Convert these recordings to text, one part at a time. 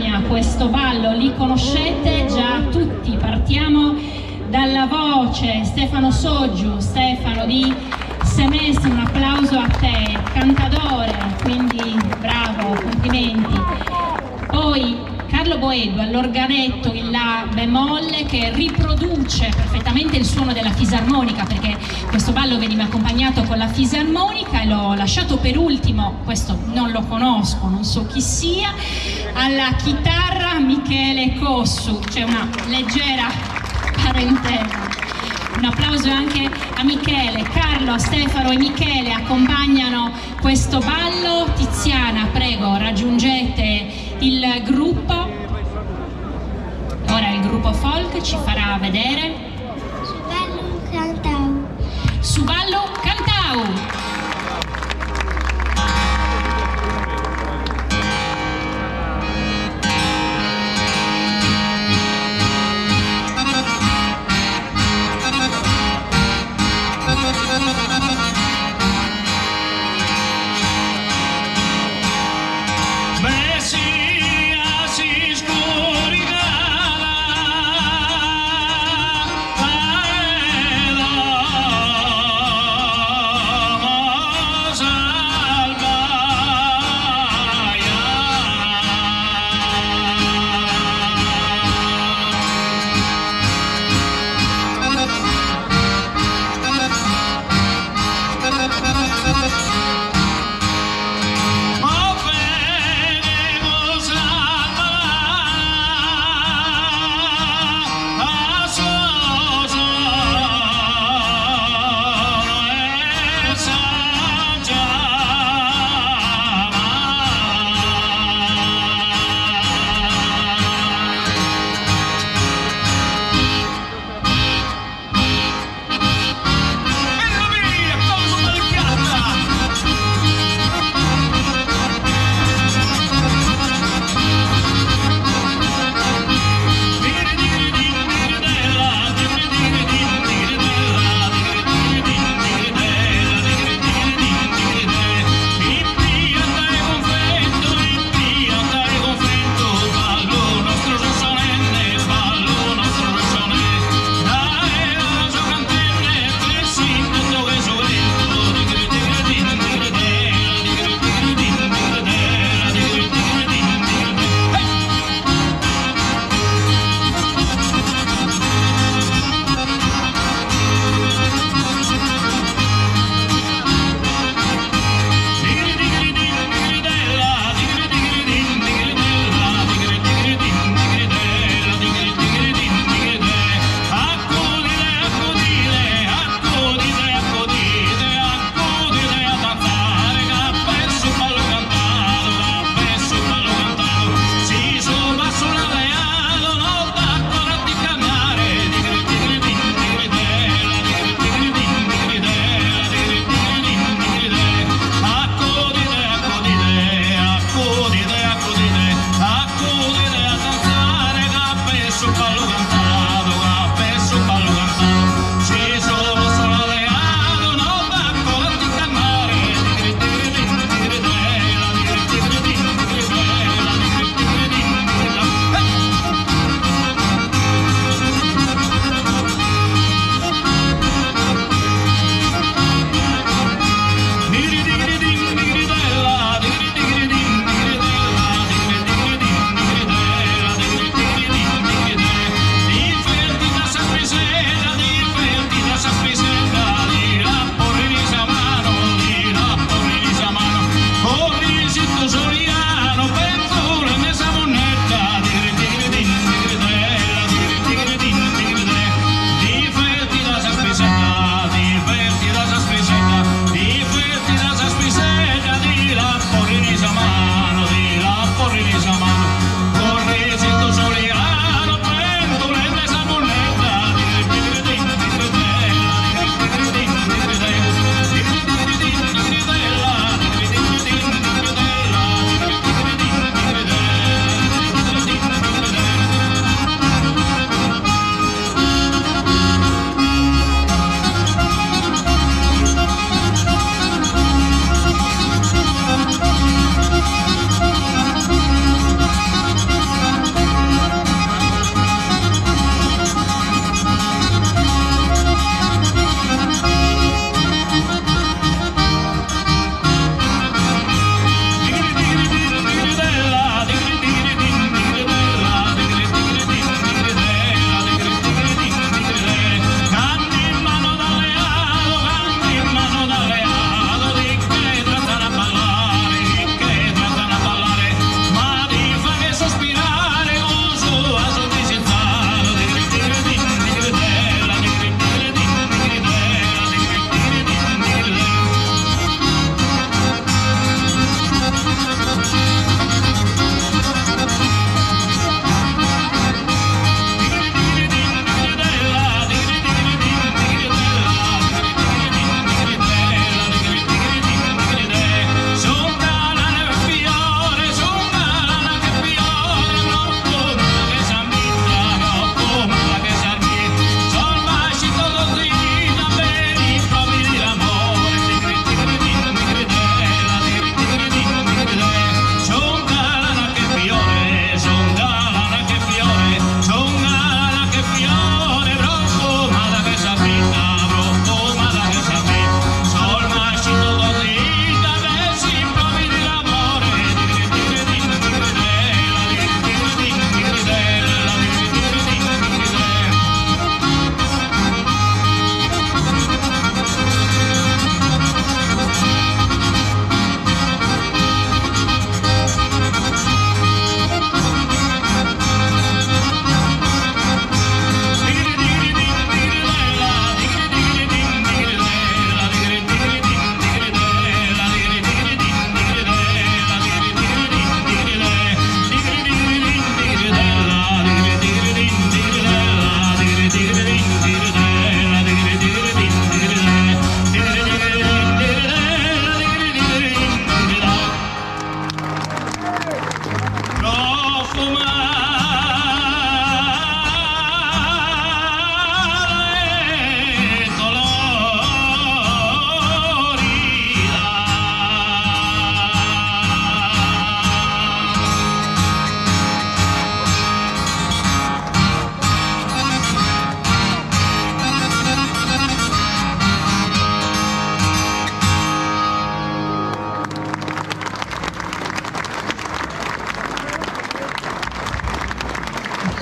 accompagna questo ballo, li conoscete già tutti. Partiamo dalla voce, Stefano Soggiu. Stefano di Semestre, un applauso a te, cantatore, quindi bravo, complimenti. Poi Carlo Boedo all'organetto in La bemolle, che riproduce perfettamente il suono della fisarmonica, perché questo ballo veniva accompagnato con la fisarmonica, e l'ho lasciato per ultimo, questo non lo conosco, non so chi sia. Alla chitarra Michele Cossu, c'è una leggera parentela. Un applauso anche a Michele. Carlo, Stefano e Michele accompagnano questo ballo. Tiziana, prego, raggiungete il gruppo. Ora il gruppo folk ci farà vedere Suballo Cantau. Suballo Cantau.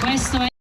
questo è